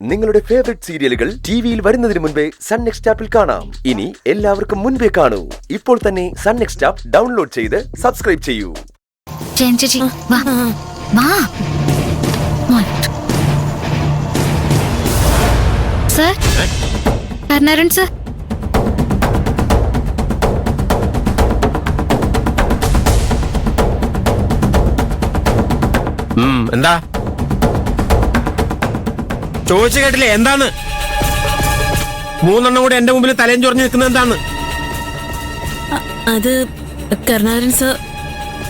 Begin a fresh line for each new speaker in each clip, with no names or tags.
നിങ്ങളുടെ ഫേവറേറ്റ് സീരിയലുകൾ ടിവിയിൽ വരുന്നതിന് മുൻപേ സൺ നെക്സ്റ്റ് ആപ്പിൽ കാണാം. ഇനി എല്ലാവർക്കും മുൻപേ കാണൂ. ഇപ്പോൾ തന്നെ സൺ നെക്സ്റ്റ് ആപ്പ് ഡൗൺലോഡ് ചെയ്ത് സബ്സ്ക്രൈബ് ചെയ്യൂ.
Sir, Karunakaran sir.
എന്താ ചോദിച്ചു കേട്ടില്ലേ? എന്താണ് മൂന്നെണ്ണം കൂടി എന്റെ മുമ്പിൽ തലയും ചൊറിഞ്ഞു നിൽക്കുന്നത്? എന്താണ്
അത്? കരുണാകരൻ സർ,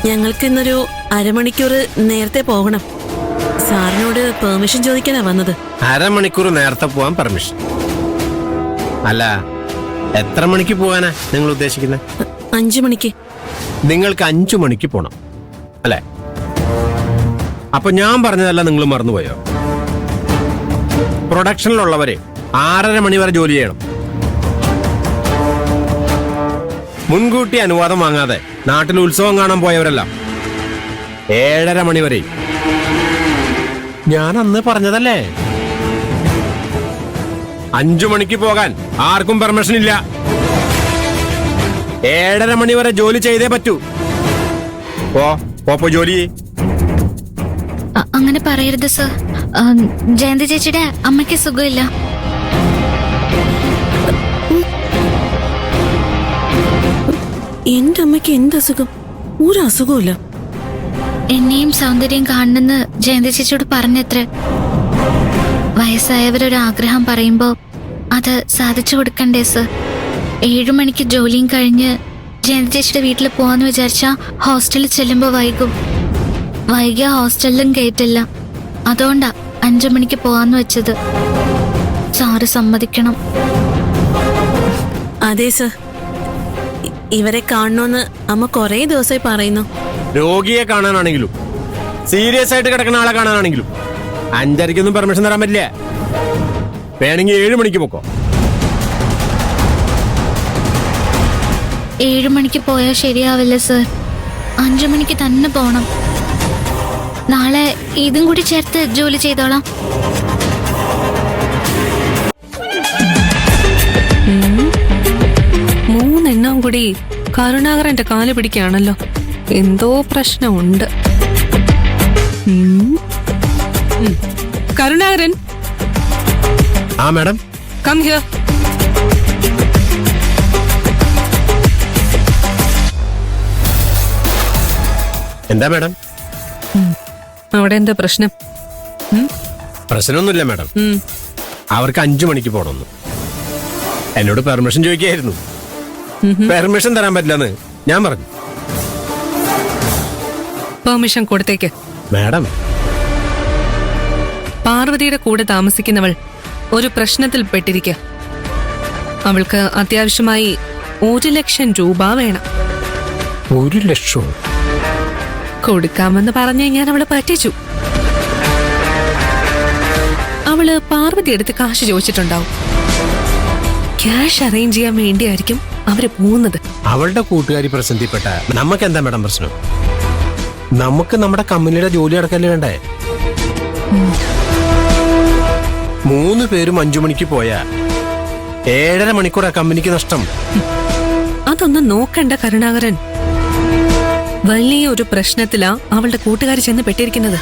ഞങ്ങൾക്ക് ഇന്നൊരു അരമണിക്കൂർ നേരത്തെ പോകണം. സാറിനോട് പെർമിഷൻ ചോദിക്കാനാ വന്നത്.
അരമണിക്കൂർ നേരത്തെ പോവാൻ പെർമിഷൻ? അല്ല, എത്ര മണിക്ക് പോകാനാ നിങ്ങൾ ഉദ്ദേശിക്കുന്നത്?
5 മണിക്ക്.
നിങ്ങൾക്ക് 5 മണിക്ക് പോണം അല്ലെ? അപ്പൊ ഞാൻ പറഞ്ഞതല്ല നിങ്ങൾ മറന്നുപോയോ? പ്രൊഡക്ഷനിലുള്ളവരെ 6:30 മണി വരെ ജോലി ചെയ്യണം. മുൻകൂട്ടി അനുവാദം വാങ്ങാതെ നാട്ടിൽ ഉത്സവം കാണാൻ പോയവരല്ല 7:30 മണി വരെ. ഞാൻ അന്ന് പറഞ്ഞതല്ലേ 5 മണിക്ക് പോകാൻ ആർക്കും പെർമിഷൻ ഇല്ല. 7:30 മണി വരെ ജോലി ചെയ്തേ പറ്റൂ. പോ ജോലി.
അങ്ങനെ പറയരുത് സർ. ജയന്തി ചേച്ചിയുടെ അമ്മയ്ക്ക് സുഖമില്ല.
എന്റെ അമ്മയ്ക്ക് എന്ത് അസുഖം? ഒരു അസുഖമില്ല.
എന്നെയും സൗന്ദര്യം കാണണമെന്ന് ജയന്തി ചേച്ചിയോട് പറഞ്ഞത്രേ. വയസ്സായവരൊരാഗ്രഹം പറയുമ്പോ അത് സാധിച്ചു കൊടുക്കണ്ടേ സർ? 7 മണിക്ക് ജോലിയും കഴിഞ്ഞ് ജയന്തി ചേച്ചിയുടെ വീട്ടിൽ പോവാന്ന് വിചാരിച്ചാ ഹോസ്റ്റലിൽ ചെല്ലുമ്പോ വൈകിയ ഹോസ്റ്റലിലും കേട്ടില്ല. അതുകൊണ്ടാ 5 മണിക്ക് പോവാന്ന് വെച്ചത്. സാറ് സമ്മതിക്കണം.
അതെ സർ, ഇവരെ കാണണമെന്ന് അമ്മ കൊറേ ദിവസമായി പറയുന്നു.
രോഗിയെ കാണാനാണെങ്കിലും സീരിയസ് ആയിട്ട് കിടക്കുന്ന ആളെ കാണാനാണെങ്കിലും 5:30 പെർമിഷൻ തരാൻ പറ്റില്ല. വേണമെങ്കിൽ 7 മണിക്ക് പോക്കോ.
7 മണിക്ക് പോയാൽ ശരിയാവില്ല സർ. 5 മണിക്ക് തന്നെ പോണം. നാളെ ഇതും കൂടി ചേർത്ത് ജോലി ചെയ്തോളാം.
മൂന്നെണ്ണം കൂടി കരുണാകരന്റെ കാല് പിടിക്കുകയാണല്ലോ. എന്തോ പ്രശ്നമുണ്ട്. കരുണാകരൻ,
ആ മാഡം,
കം ഹിയർ.
എന്താ മാഡം?
അവിടെ എന്താ പ്രശ്നം?
പ്രശ്നമൊന്നുമില്ല മാഡം. അവർക്ക് 5 മണിക്ക് പോകണമെന്ന് എന്നോട് പെർമിഷൻ ചോദിക്കായിരുന്നു. പെർമിഷൻ തരാൻ പറ്റില്ലെന്ന് ഞാൻ പറഞ്ഞു.
പെർമിഷൻ കൊടുത്തേക്ക്.
മാഡം,
പാർവതിയുടെ കൂടെ താമസിക്കുന്നവൾ ഒരു പ്രശ്നത്തിൽ പെട്ടിരിക്കുക. അവൾക്ക് അത്യാവശ്യമായി 1 ലക്ഷം രൂപ വേണം.
1 ലക്ഷം
കൊടുക്കാമെന്ന് പറഞ്ഞ് ഞാൻ അവളെ പറ്റിച്ചു. അവള് പാർവതി എടുത്ത് കാശ് ചോദിച്ചിട്ടുണ്ടാവും. ക്യാഷ് അറേഞ്ച് ചെയ്യാൻ വേണ്ടിയായിരിക്കും അവര് പോകുന്നത്.
അവളുടെ കൂട്ടുകാരി പ്രസന്ധിപ്പെട്ട നമുക്ക് എന്താ മാഡം പ്രശ്നം? നമുക്ക് നമ്മുടെ കമ്പനിയുടെ ജോലി അടക്കല്ലേ വേണ്ടേ? 3 പേരും 5 മണിക്ക് പോയാ 7:30 മണിക്കൂറാ കമ്പനിക്ക് നഷ്ടം.
അതൊന്നും നോക്കണ്ട കരുണാകരൻ. വലിയ ഒരു പ്രശ്നത്തിലാ അവളുടെ കൂട്ടുകാരി ചെന്ന് പെട്ടിരിക്കുന്നത്.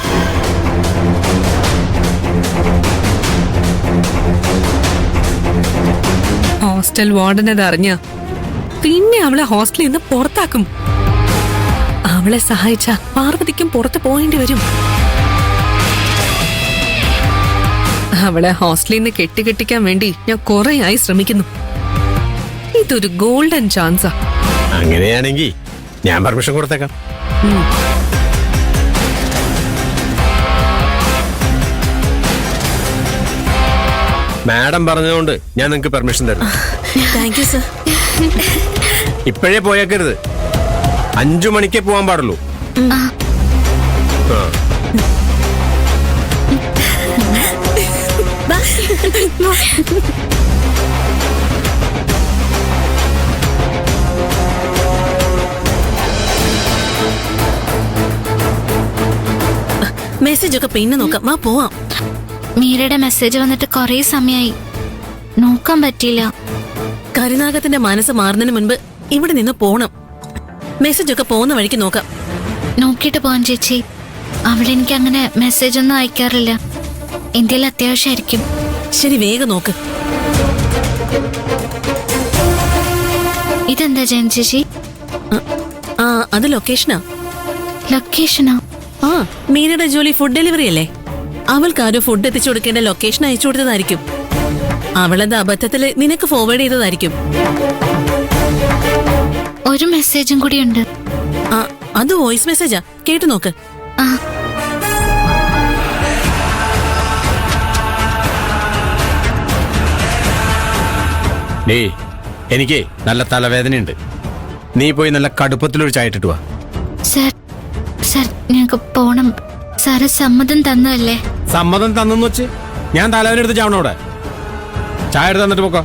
ഹോസ്റ്റൽ വാർഡനത് അറിഞ്ഞ പിന്നെ അവളെ ഹോസ്റ്റലിൽ നിന്ന് പുറത്താക്കും. അവളെ സഹായിച്ച പാർവതിക്കും പുറത്ത് പോകേണ്ടി വരും. അവളെ ഹോസ്റ്റലിൽ നിന്ന് കെട്ടിക്കാൻ വേണ്ടി ഞാൻ കുറേയായി ശ്രമിക്കുന്നു. ഇതൊരു ഗോൾഡൻ ചാൻസാ.
അങ്ങനെയാണെങ്കിൽ ഞാൻ പെർമിഷൻ കൊടുത്തേക്കാം. മാഡം പറഞ്ഞതുകൊണ്ട് ഞാൻ നിങ്ങൾക്ക് പെർമിഷൻ തരുന്നു.
Thank you sir.
ഇപ്പോഴേ പോയേക്കരുത്. 5 മണിക്കേ പോവാൻ പാടുള്ളൂ.
മെസ്സേജ് ഒക്കെ പിന്നെ നോക്കാം. പോവാം.
മീരയുടെ മെസ്സേജ് വന്നിട്ട് കുറേ സമയമായി, നോക്കാൻ പറ്റിയില്ല.
കരിനാഗത്തിന്റെ മനസ്സ് മാറുന്നതിന് മുൻപ് ഇവിടെ നിന്ന് പോണം. മെസ്സേജ് ഒക്കെ പോകുന്ന വഴിക്ക് നോക്കാം.
നോക്കിയിട്ട് പോവാൻ ചേച്ചി. അവിടെ എനിക്ക് അങ്ങനെ മെസ്സേജ് ഒന്നും അയക്കാറില്ല. എന്തെങ്കിലും അത്യാവശ്യമായിരിക്കും.
ശരി, വേഗം നോക്ക്.
ഇതെന്താ ജയൻ ചേച്ചി?
ആ, അത് ലൊക്കേഷനാ.
ലൊക്കേഷനോ?
ആ, മീനയുടെ ജോലി ഫുഡ് ഡെലിവറി അല്ലേ? അവൾക്ക് ആരോ ഫുഡ് എത്തിച്ചു കൊടുക്കേണ്ട ലൊക്കേഷൻ അയച്ചു കൊടുത്തതായിരിക്കും. അവളത് അബദ്ധത്തില് നിനക്ക് ഫോർവേഡ് ചെയ്തതായിരിക്കും.
ഒരു മെസ്സേജും കൂടി ഉണ്ട്.
ആ, അത് വോയിസ് മെസ്സേജാ. കേട്ടു നോക്ക്.
ആ,
ഡേയ്, എനിക്ക് നല്ല തലവേദനയുണ്ട്. നീ പോയി നല്ല കടുപ്പത്തിലൊരു ചായ ഇട്ടിട്ട് വാ.
സർ സർ ഞങ്ങൾക്ക് പോണം. സാറ് സമ്മതം തന്നതല്ലേ?
സമ്മതം തന്നെന്ന് വെച്ച് ഞാൻ തലവേദന എടുത്ത് ചാവണം അവിടെ. ചായ എടുത്ത് തന്നിട്ട് പോക്കോ.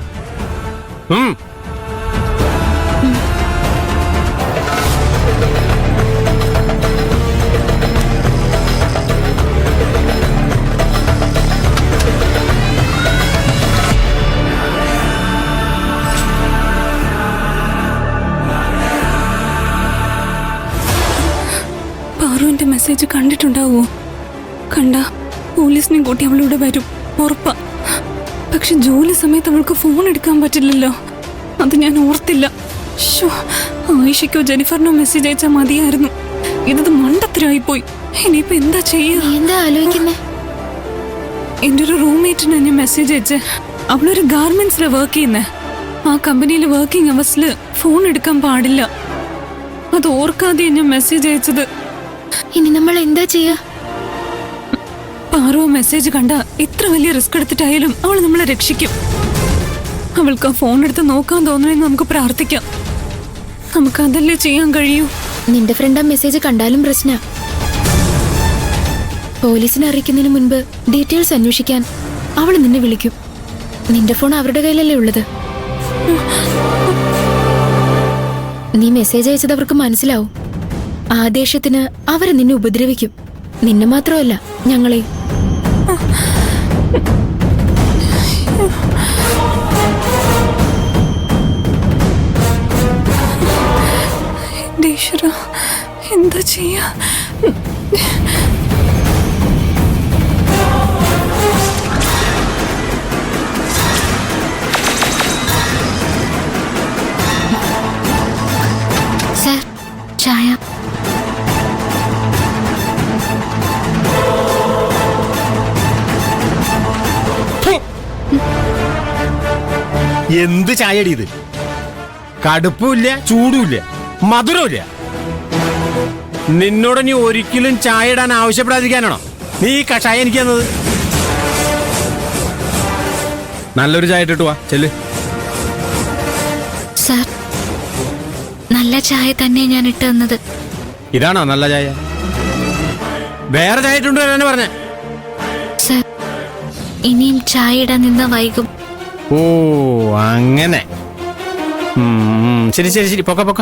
പാറുവിന്റെ മെസ്സേജ് കണ്ടിട്ടുണ്ടാവോ? കണ്ട പോലീസിനെ കൂട്ടി അവളിവിടെ വരും, ഉറപ്പാ. പക്ഷെ ജോലി സമയത്ത് അവൾക്ക് ഫോൺ എടുക്കാൻ പറ്റില്ലല്ലോ. അത് ഞാൻ ഓർത്തില്ല. ആയിഷയ്ക്കോ ജെനിഫറിനോ മെസ്സേജ് അയച്ചാൽ മതിയായിരുന്നു. ഇതത് മണ്ടത്തരായിപ്പോയി. ഇനിയിപ്പോ എന്താ ചെയ്യാ?
എന്താ ആലോചിക്കുന്നേ?
എന്റെ ഒരു റൂംമേറ്റിന് ഞാൻ മെസ്സേജ് അയച്ചേ. അവളൊരു ഗാർമെന്റ്സില് വർക്ക് ചെയ്യുന്നേ. ആ കമ്പനിയിൽ വർക്കിംഗ് അവേഴ്സില് ഫോൺ എടുക്കാൻ പാടില്ല. അത് ഓർക്കാതെ ഞാൻ മെസ്സേജ് അയച്ചത്.
ഇനി നമ്മൾ എന്താ ചെയ്യാ?
പാറു മെസ്സേജ് കണ്ട ഇത്ര വലിയ റിസ്ക് എടുത്തിട്ടായാലും അവൾ നമ്മളെ രക്ഷിക്കും. അവൾക്ക് ആ ഫോൺ എടുത്ത് നോക്കാൻ തോന്നണമെന്ന് നമുക്ക് പ്രാർത്ഥിക്കാം. നമുക്ക് അതല്ലേ ചെയ്യാൻ കഴിയൂ.
നിന്റെ ഫ്രണ്ട് ആ മെസ്സേജ് കണ്ടാലും പ്രശ്ന. പോലീസിനെ അറിയിക്കുന്നതിന് മുൻപ് ഡീറ്റെയിൽസ് അന്വേഷിക്കാൻ അവൾ നിന്നെ വിളിക്കും. നിന്റെ ഫോൺ അവരുടെ കയ്യിലല്ലേ ഉള്ളത്. നീ മെസ്സേജ് അയച്ചത് അവർക്ക് മനസ്സിലാവും. ആ ദേഷ്യത്തിന് അവര് നിന്നെ ഉപദ്രവിക്കും. നിന്നെ മാത്രമല്ല, ഞങ്ങളെ.
എന്താ ചെയ്യാ?
സർ, ചായ.
എന്ത് ചായടി ഇത്? കടുപ്പമില്ല, ചൂടുമില്ല, മധുരമില്ല. നിന്നോട് നീ ഒരിക്കലും ചായ ഇടാൻ ആവശ്യപ്പെടാതിരിക്കാനാണോ നീ ഈ കഷായം എനിക്ക് തന്നത്? നല്ലൊരു ചായ ഇട്ടിട്ട് വാ, ചെല്ല്.
സർ, നല്ല ചായ തന്നെ ഞാൻ ഇട്ട് തന്നത്.
ഇതാണോ നല്ല ചായ? വേറെ ചായ ഇട്ടുണ്ട് തന്നെ പറഞ്ഞേ.
സർ, ഇനിയും ചായ ഇടാൻ നിന്ന വൈകും.
ഓ, അങ്ങനെ. ശരി ശരി ശരി, പൊക്ക പൊക്ക.